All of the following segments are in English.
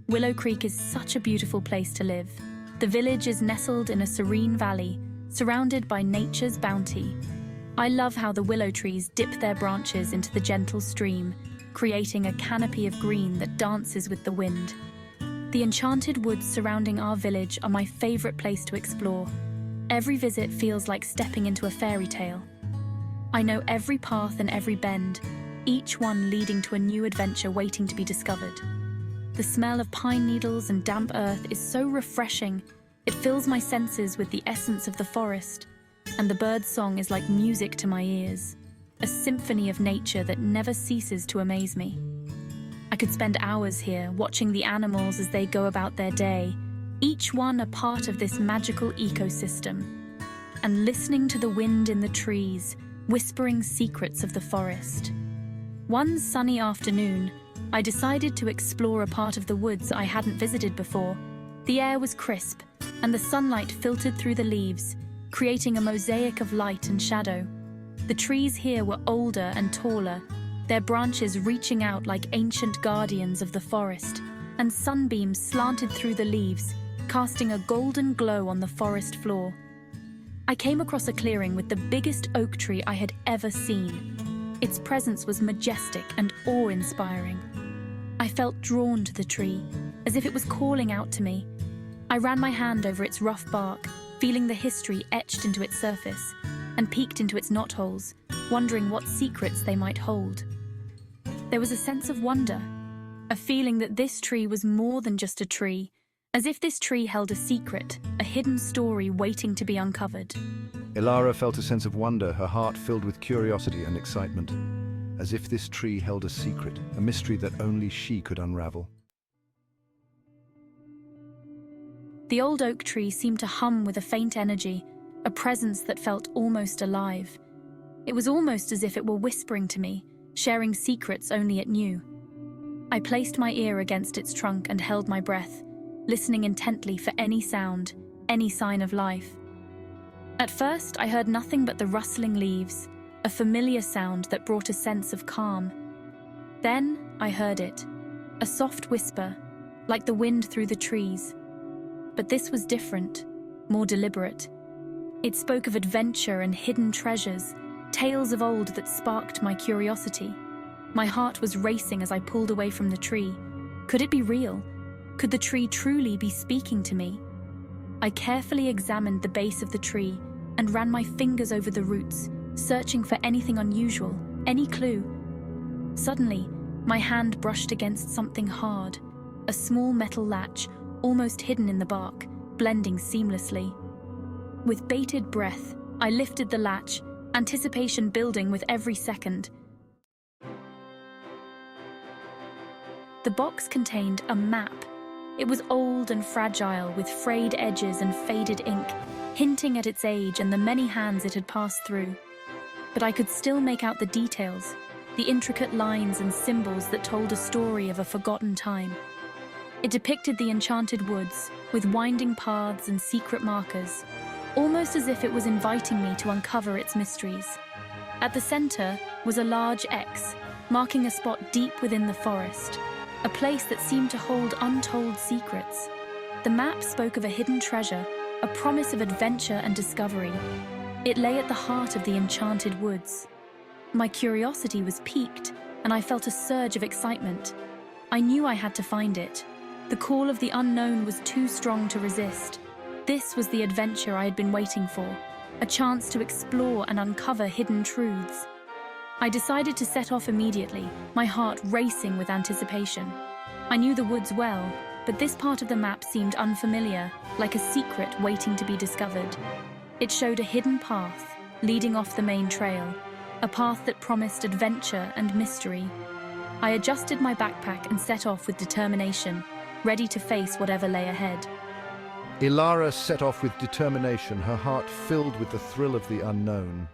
Willow Creek is such a beautiful place to live. The village is nestled in a serene valley, surrounded by nature's bounty. I love how the willow trees dip their branches into the gentle stream, creating a canopy of green that dances with the wind. The enchanted woods surrounding our village are my favorite place to explore. Every visit feels like stepping into a fairy tale. I know every path and every bend, each one leading to a new adventure waiting to be discovered. The smell of pine needles and damp earth is so refreshing. It fills my senses with the essence of the forest, and the bird's song is like music to my ears, a symphony of nature that never ceases to amaze me. I could spend hours here watching the animals as they go about their day, each one a part of this magical ecosystem, and listening to the wind in the trees, whispering secrets of the forest. One sunny afternoon, I decided to explore a part of the woods I hadn't visited before. The air was crisp, and the sunlight filtered through the leaves, creating a mosaic of light and shadow. The trees here were older and taller, their branches reaching out like ancient guardians of the forest, and sunbeams slanted through the leaves, casting a golden glow on the forest floor. I came across a clearing with the biggest oak tree I had ever seen. Its presence was majestic and awe-inspiring. I felt drawn to the tree, as if it was calling out to me. I ran my hand over its rough bark, feeling the history etched into its surface, and peeked into its knotholes, wondering what secrets they might hold. There was a sense of wonder, a feeling that this tree was more than just a tree, as if this tree held a secret, a hidden story waiting to be uncovered. Elara felt a sense of wonder, her heart filled with curiosity and excitement, as if this tree held a secret, a mystery that only she could unravel. The old oak tree seemed to hum with a faint energy, a presence that felt almost alive. It was almost as if it were whispering to me, sharing secrets only it knew. I placed my ear against its trunk and held my breath, listening intently for any sound, any sign of life. At first, I heard nothing but the rustling leaves, a familiar sound that brought a sense of calm. Then I heard it, a soft whisper, like the wind through the trees. But this was different, more deliberate. It spoke of adventure and hidden treasures, tales of old that sparked my curiosity. My heart was racing as I pulled away from the tree. Could it be real? Could the tree truly be speaking to me? I carefully examined the base of the tree and ran my fingers over the roots, searching for anything unusual, any clue. Suddenly, my hand brushed against something hard, a small metal latch, almost hidden in the bark, blending seamlessly. With bated breath, I lifted the latch, anticipation building with every second. The box contained a map. It was old and fragile, with frayed edges and faded ink, hinting at its age and the many hands it had passed through. But I could still make out the details, the intricate lines and symbols that told a story of a forgotten time. It depicted the enchanted woods, with winding paths and secret markers, almost as if it was inviting me to uncover its mysteries. At the center was a large X, marking a spot deep within the forest, a place that seemed to hold untold secrets. The map spoke of a hidden treasure, a promise of adventure and discovery. It lay at the heart of the enchanted woods. My curiosity was piqued, and I felt a surge of excitement. I knew I had to find it. The call of the unknown was too strong to resist. This was the adventure I had been waiting for, a chance to explore and uncover hidden truths. I decided to set off immediately, my heart racing with anticipation. I knew the woods well, but this part of the map seemed unfamiliar, like a secret waiting to be discovered. It showed a hidden path, leading off the main trail, a path that promised adventure and mystery. I adjusted my backpack and set off with determination, ready to face whatever lay ahead. Elara set off with determination, her heart filled with the thrill of the unknown.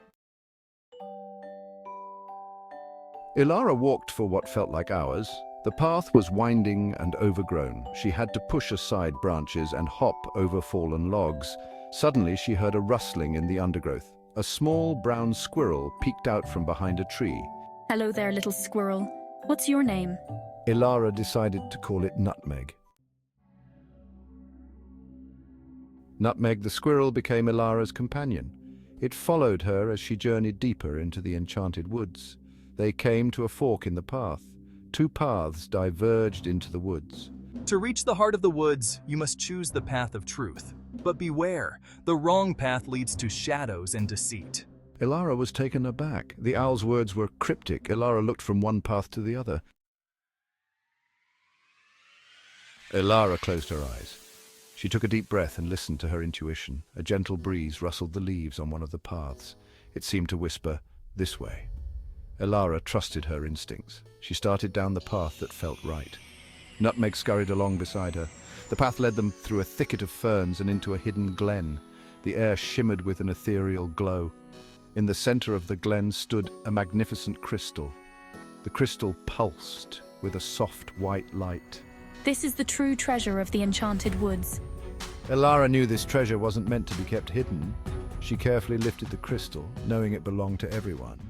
Elara walked for what felt like hours. The path was winding and overgrown. She had to push aside branches and hop over fallen logs. Suddenly, she heard a rustling in the undergrowth. A small brown squirrel peeked out from behind a tree. Hello there, little squirrel. What's your name? Elara decided to call it Nutmeg. Nutmeg the squirrel became Elara's companion. It followed her as she journeyed deeper into the enchanted woods. They came to a fork in the path. Two paths diverged into the woods. To reach the heart of the woods, you must choose the path of truth. But beware, the wrong path leads to shadows and deceit. Elara was taken aback. The owl's words were cryptic. Elara looked from one path to the other. Elara closed her eyes. She took a deep breath and listened to her intuition. A gentle breeze rustled the leaves on one of the paths. It seemed to whisper, "This way." Elara trusted her instincts. She started down the path that felt right. Nutmeg scurried along beside her. The path led them through a thicket of ferns and into a hidden glen. The air shimmered with an ethereal glow. In the center of the glen stood a magnificent crystal. The crystal pulsed with a soft white light. This is the true treasure of the enchanted woods. Elara knew this treasure wasn't meant to be kept hidden. She carefully lifted the crystal, knowing it belonged to everyone.